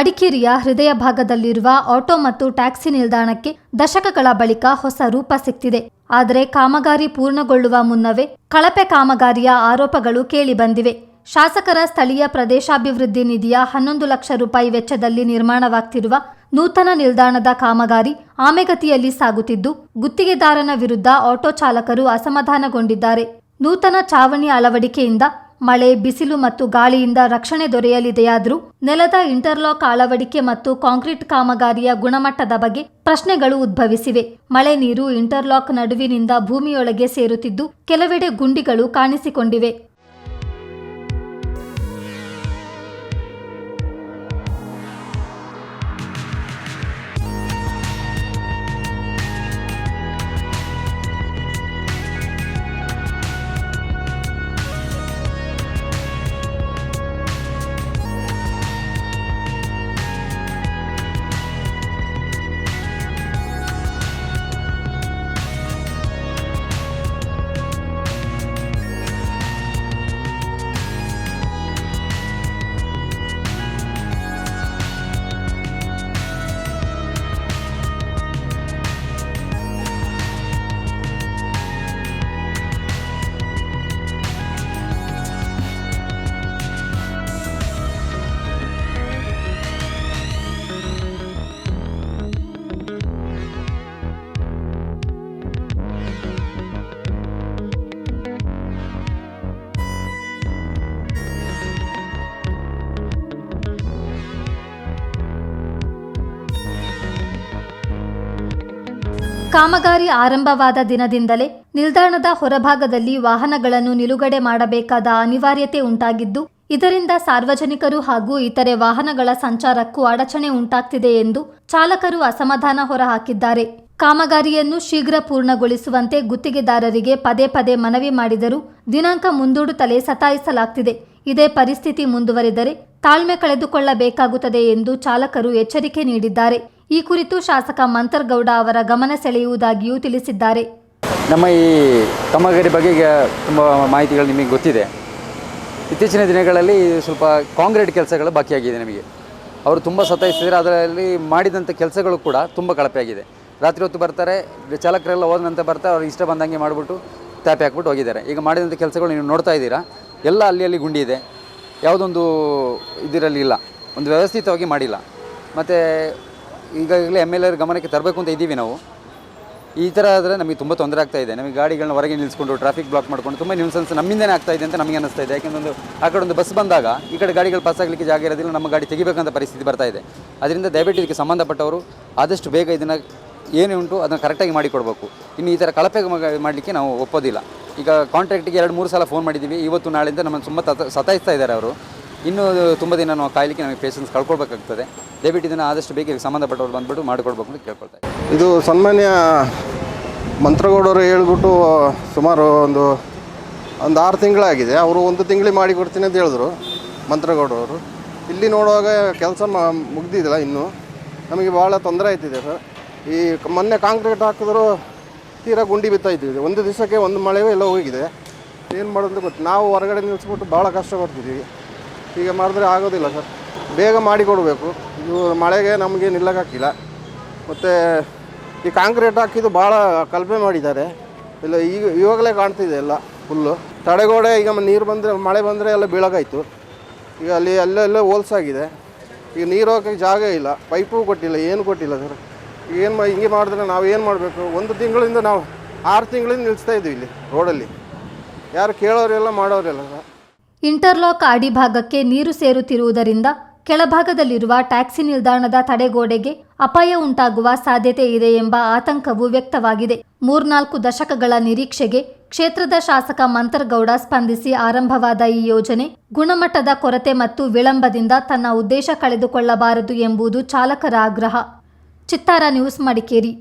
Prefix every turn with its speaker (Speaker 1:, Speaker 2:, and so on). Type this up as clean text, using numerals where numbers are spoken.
Speaker 1: ಮಡಿಕೇರಿಯ ಹೃದಯ ಭಾಗದಲ್ಲಿರುವ ಆಟೋ ಮತ್ತು ಟ್ಯಾಕ್ಸಿ ನಿಲ್ದಾಣಕ್ಕೆ ದಶಕಗಳ ಬಳಿಕ ಹೊಸ ರೂಪ ಸಿಕ್ತಿದೆ. ಆದರೆ ಕಾಮಗಾರಿ ಪೂರ್ಣಗೊಳ್ಳುವ ಮುನ್ನವೇ ಕಳಪೆ ಕಾಮಗಾರಿಯ ಆರೋಪಗಳು ಕೇಳಿಬಂದಿವೆ. ಶಾಸಕರ ಸ್ಥಳೀಯ ಪ್ರದೇಶಾಭಿವೃದ್ಧಿ ನಿಧಿಯ 11 ಲಕ್ಷ ರೂಪಾಯಿ ವೆಚ್ಚದಲ್ಲಿ ನಿರ್ಮಾಣವಾಗ್ತಿರುವ ನೂತನ ನಿಲ್ದಾಣದ ಕಾಮಗಾರಿ ಆಮೆಗತಿಯಲ್ಲಿ ಸಾಗುತ್ತಿದ್ದು, ಗುತ್ತಿಗೆದಾರನ ವಿರುದ್ಧ ಆಟೋ ಚಾಲಕರು ಅಸಮಾಧಾನಗೊಂಡಿದ್ದಾರೆ. ನೂತನ ಚಾವಣಿ ಅಳವಡಿಕೆಯಿಂದ ಮಳೆ, ಬಿಸಿಲು ಮತ್ತು ಗಾಳಿಯಿಂದ ರಕ್ಷಣೆ ದೊರೆಯಲಿದೆಯಾದರೂ ನೆಲದ ಇಂಟರ್ಲಾಕ್ ಅಳವಡಿಕೆ ಮತ್ತು ಕಾಂಕ್ರೀಟ್ ಕಾಮಗಾರಿಯ ಗುಣಮಟ್ಟದ ಬಗ್ಗೆ ಪ್ರಶ್ನೆಗಳು ಉದ್ಭವಿಸಿವೆ. ಮಳೆ ನೀರು ಇಂಟರ್ಲಾಕ್ ನಡುವಿನಿಂದ ಭೂಮಿಯೊಳಗೆ ಸೇರುತ್ತಿದ್ದು, ಕೆಲವೆಡೆ ಗುಂಡಿಗಳು ಕಾಣಿಸಿಕೊಂಡಿವೆ. ಕಾಮಗಾರಿ ಆರಂಭವಾದ ದಿನದಿಂದಲೇ ನಿಲ್ದಾಣದ ಹೊರಭಾಗದಲ್ಲಿ ವಾಹನಗಳನ್ನು ನಿಲುಗಡೆ ಮಾಡಬೇಕಾದ ಅನಿವಾರ್ಯತೆ ಉಂಟಾಗಿದ್ದು, ಇದರಿಂದ ಸಾರ್ವಜನಿಕರು ಹಾಗೂ ಇತರೆ ವಾಹನಗಳ ಸಂಚಾರಕ್ಕೂ ಅಡಚಣೆ ಉಂಟಾಗ್ತಿದೆ ಎಂದು ಚಾಲಕರು ಅಸಮಾಧಾನ ಹೊರಹಾಕಿದ್ದಾರೆ. ಕಾಮಗಾರಿಯನ್ನು ಶೀಘ್ರ ಪೂರ್ಣಗೊಳಿಸುವಂತೆ ಗುತ್ತಿಗೆದಾರರಿಗೆ ಪದೇ ಪದೇ ಮನವಿ ಮಾಡಿದರೂ ದಿನಾಂಕ ಮುಂದೂಡುತ್ತಲೇ ಸತಾಯಿಸಲಾಗ್ತಿದೆ. ಇದೇ ಪರಿಸ್ಥಿತಿ ಮುಂದುವರಿದರೆ ತಾಳ್ಮೆ ಕಳೆದುಕೊಳ್ಳಬೇಕಾಗುತ್ತದೆ ಎಂದು ಚಾಲಕರು ಎಚ್ಚರಿಕೆ ನೀಡಿದ್ದಾರೆ. ಈ ಕುರಿತು ಶಾಸಕ ಮಂತರ್ಗೌಡ ಅವರ ಗಮನ ಸೆಳೆಯುವುದಾಗಿಯೂ ತಿಳಿಸಿದ್ದಾರೆ.
Speaker 2: ನಮ್ಮ ಈ ಕಾಮಗಾರಿ ಬಗ್ಗೆ ತುಂಬ ಮಾಹಿತಿಗಳು ನಿಮಗೆ ಗೊತ್ತಿದೆ. ಇತ್ತೀಚಿನ ದಿನಗಳಲ್ಲಿ ಸ್ವಲ್ಪ ಕಾಂಕ್ರೀಟ್ ಕೆಲಸಗಳು ಬಾಕಿಯಾಗಿದೆ. ನಮಗೆ ಅವರು ತುಂಬ ಸತಾಯಿಸಿದರೆ ಅದರಲ್ಲಿ ಮಾಡಿದಂಥ ಕೆಲಸಗಳು ಕೂಡ ತುಂಬ ಕಳಪೆಯಾಗಿದೆ. ರಾತ್ರಿ ಹೊತ್ತು ಬರ್ತಾರೆ, ಚಾಲಕರೆಲ್ಲ ಹೋದ ನಂತರ ಬರ್ತಾರೆ, ಅವ್ರು ಇಷ್ಟ ಬಂದಂಗೆ ಮಾಡಿಬಿಟ್ಟು ಟ್ಯಾಪೆ ಹಾಕ್ಬಿಟ್ಟು ಹೋಗಿದ್ದಾರೆ. ಈಗ ಮಾಡಿದಂಥ ಕೆಲಸಗಳು ನೀವು ನೋಡ್ತಾ ಇದ್ದೀರಾ, ಎಲ್ಲ ಅಲ್ಲಿ ಗುಂಡಿ ಇದೆ. ಯಾವುದೊಂದು ಇದರಲ್ಲಿ ಇಲ್ಲ, ಒಂದು ವ್ಯವಸ್ಥಿತವಾಗಿ ಮಾಡಿಲ್ಲ. ಮತ್ತು ಈಗಾಗಲೇ MLA ಗಮನಕ್ಕೆ ತರಬೇಕು ಅಂತ ಇದ್ದೀವಿ ನಾವು. ಈ ಥರ ಆದರೆ ನಮಗೆ ತುಂಬ ತೊಂದರೆ ಆಗ್ತಾ ಇದೆ. ನಮಗೆ ಗಾಡಿಗಳನ್ನ ಹೊರಗೆ ನಿಲ್ಲಿಸ್ಕೊಂಡು ಟ್ರಾಫಿಕ್ ಬ್ಲಾಕ್ ಮಾಡ್ಕೊಂಡು ತುಂಬ ನ್ಯೂಸೆನ್ಸ್ ನಮ್ಮಿಂದನೇ ಆಗ್ತಾ ಇದೆ ಅಂತ ನಮಗೆ ಅನ್ನಿಸ್ತಾ ಇದೆ. ಯಾಕೆಂದ್ರೆ ಆ ಕಡೆ ಒಂದು ಬಸ್ ಬಂದಾಗ ಈ ಕಡೆ ಗಾಡಿಗಳು ಪಾಸ್ ಆಗಲಿಕ್ಕೆ ಜಾಗ ಇರೋದಿಲ್ಲ, ನಮ್ಮ ಗಾಡಿ ತೆಗಿಬೇಕಂತ ಪರಿಸ್ಥಿತಿ ಬರ್ತಾ ಇದೆ. ಅದರಿಂದ ದಯವಿಟ್ಟು ಇದಕ್ಕೆ ಸಂಬಂಧಪಟ್ಟವರು ಆದಷ್ಟು ಬೇಗ ಇದನ್ನು ಏನೇ ಉಂಟು ಅದನ್ನು ಕರೆಕ್ಟಾಗಿ ಮಾಡಿಕೊಡ್ಬೇಕು. ಇನ್ನು ಈ ಥರ ಕಳಪೆ ಮಾಡಲಿಕ್ಕೆ ನಾವು ಒಪ್ಪೋದಿಲ್ಲ. ಈಗ ಕಾಂಟ್ರಾಕ್ಟಿಗೆ 2-3 ಸಲ ಫೋನ್ ಮಾಡಿದ್ದೀವಿ. ಇವತ್ತು ನಾಳೆಯಿಂದ ನಮ್ಮನ್ನು ತುಂಬ ಸತಾಯಿಸ್ತಾ ಇದ್ದಾರೆ ಅವರು. ಇನ್ನೂ ತುಂಬ ದಿನ ನಾವು ಕಾಯಲಿಕ್ಕೆ ನಮಗೆ ಪೇಷನ್ಸ್ ಕಳ್ಕೊಳ್ಬೇಕಾಗ್ತದೆ. ದಯವಿಟ್ಟು ಇದನ್ನು ಆದಷ್ಟು ಬೇಗ ಇದಕ್ಕೆ ಸಂಬಂಧಪಟ್ಟವ್ರು ಬಂದುಬಿಟ್ಟು ಮಾಡಿಕೊಡ್ಬೇಕು ಅಂತ ಕೇಳ್ಕೊಳ್ತಾರೆ.
Speaker 3: ಇದು ಸನ್ಮಾನ್ಯ ಮಂತ್ರಗೌಡರು ಹೇಳ್ಬಿಟ್ಟು ಸುಮಾರು ಒಂದು 6 ತಿಂಗಳಾಗಿದೆ. ಅವರು 1 ತಿಂಗಳಿಗೆ ಮಾಡಿ ಕೊಡ್ತೀನಿ ಅಂತ ಹೇಳಿದ್ರು ಮಂತ್ರಗೌಡರವರು. ಇಲ್ಲಿ ನೋಡುವಾಗ ಕೆಲಸ ಮುಗ್ದಿದ್ದಿಲ್ಲ ಇನ್ನೂ. ನಮಗೆ ಭಾಳ ತೊಂದರೆ ಆಯ್ತಿದೆ ಸರ್. ಈ ಮೊನ್ನೆ ಕಾಂಕ್ರೀಟ್ ಹಾಕಿದ್ರು ತೀರಾ ಗುಂಡಿ ಬಿತ್ತಾಯ್ತಿದೆ. ಒಂದು ದಿವಸಕ್ಕೆ ಒಂದು ಮಳೆಯೂ ಎಲ್ಲ ಹೋಗಿದೆ. ಏನು ಮಾಡೋದು ಗೊತ್ತು. ನಾವು ಹೊರಗಡೆ ನಿಲ್ಲಿಸ್ಬಿಟ್ಟು ಭಾಳ ಕಷ್ಟಪಡ್ತಿದ್ದೀವಿ. ಈಗ ಮಾಡಿದ್ರೆ ಆಗೋದಿಲ್ಲ ಸರ್. ಬೇಗ ಮಾಡಿಕೊಡ್ಬೇಕು. ಇದು ಮಳೆಗೆ ನಮಗೆ ನಿಲ್ಲಕ್ಕಾಗಿಲ್ಲ. ಮತ್ತು ಈ ಕಾಂಕ್ರೀಟ್ ಹಾಕಿದ್ದು ಭಾಳ ಕಳಪೆ ಮಾಡಿದ್ದಾರೆ. ಇಲ್ಲ ಇವಾಗಲೇ ಕಾಣ್ತಿದೆ ಎಲ್ಲ ಫುಲ್ಲು. ತಡೆಗೋಡೆ ಈಗ ನೀರು ಬಂದರೆ, ಮಳೆ ಬಂದರೆ ಎಲ್ಲ ಬೀಳೋಕಾಯ್ತು. ಈಗ ಅಲ್ಲೆಲ್ಲ ಹೋಲ್ಸಾಗಿದೆ. ಈಗ ನೀರು ಹೋಗೋಕ್ಕೆ ಜಾಗ ಇಲ್ಲ, ಪೈಪು ಕೊಟ್ಟಿಲ್ಲ, ಏನು ಕೊಟ್ಟಿಲ್ಲ ಸರ್. ಏನು ಹಿಂಗೆ ಮಾಡಿದ್ರೆ ನಾವು ಏನು ಮಾಡಬೇಕು? 1 ತಿಂಗಳಿಂದ ನಾವು 6 ತಿಂಗಳಿಂದ ನಿಲ್ಲಿಸ್ತಾ ಇದ್ದೀವಿ ಇಲ್ಲಿ ರೋಡಲ್ಲಿ. ಯಾರು ಕೇಳೋರೆಲ್ಲ ಮಾಡೋರೆಲ್ಲ ಸರ್.
Speaker 1: ಇಂಟರ್ಲಾಕ್ ಅಡಿಭಾಗಕ್ಕೆ ನೀರು ಸೇರುತ್ತಿರುವುದರಿಂದ ಕೆಳಭಾಗದಲ್ಲಿರುವ ಟ್ಯಾಕ್ಸಿ ನಿಲ್ದಾಣದ ತಡೆಗೋಡೆಗೆ ಅಪಾಯ ಉಂಟಾಗುವ ಸಾಧ್ಯತೆ ಇದೆ ಎಂಬ ಆತಂಕವೂ ವ್ಯಕ್ತವಾಗಿದೆ. 3-4 ದಶಕಗಳ ನಿರೀಕ್ಷೆಗೆ ಕ್ಷೇತ್ರದ ಶಾಸಕ ಮಂತರ್ಗೌಡ ಸ್ಪಂದಿಸಿ ಆರಂಭವಾದ ಈ ಯೋಜನೆ ಗುಣಮಟ್ಟದ ಕೊರತೆ ಮತ್ತು ವಿಳಂಬದಿಂದ ತನ್ನ ಉದ್ದೇಶ ಕಳೆದುಕೊಳ್ಳಬಾರದು ಎಂಬುದು ಚಾಲಕರ ಆಗ್ರಹ. ಚಿತ್ತಾರ ನ್ಯೂಸ್, ಮಡಿಕೇರಿ.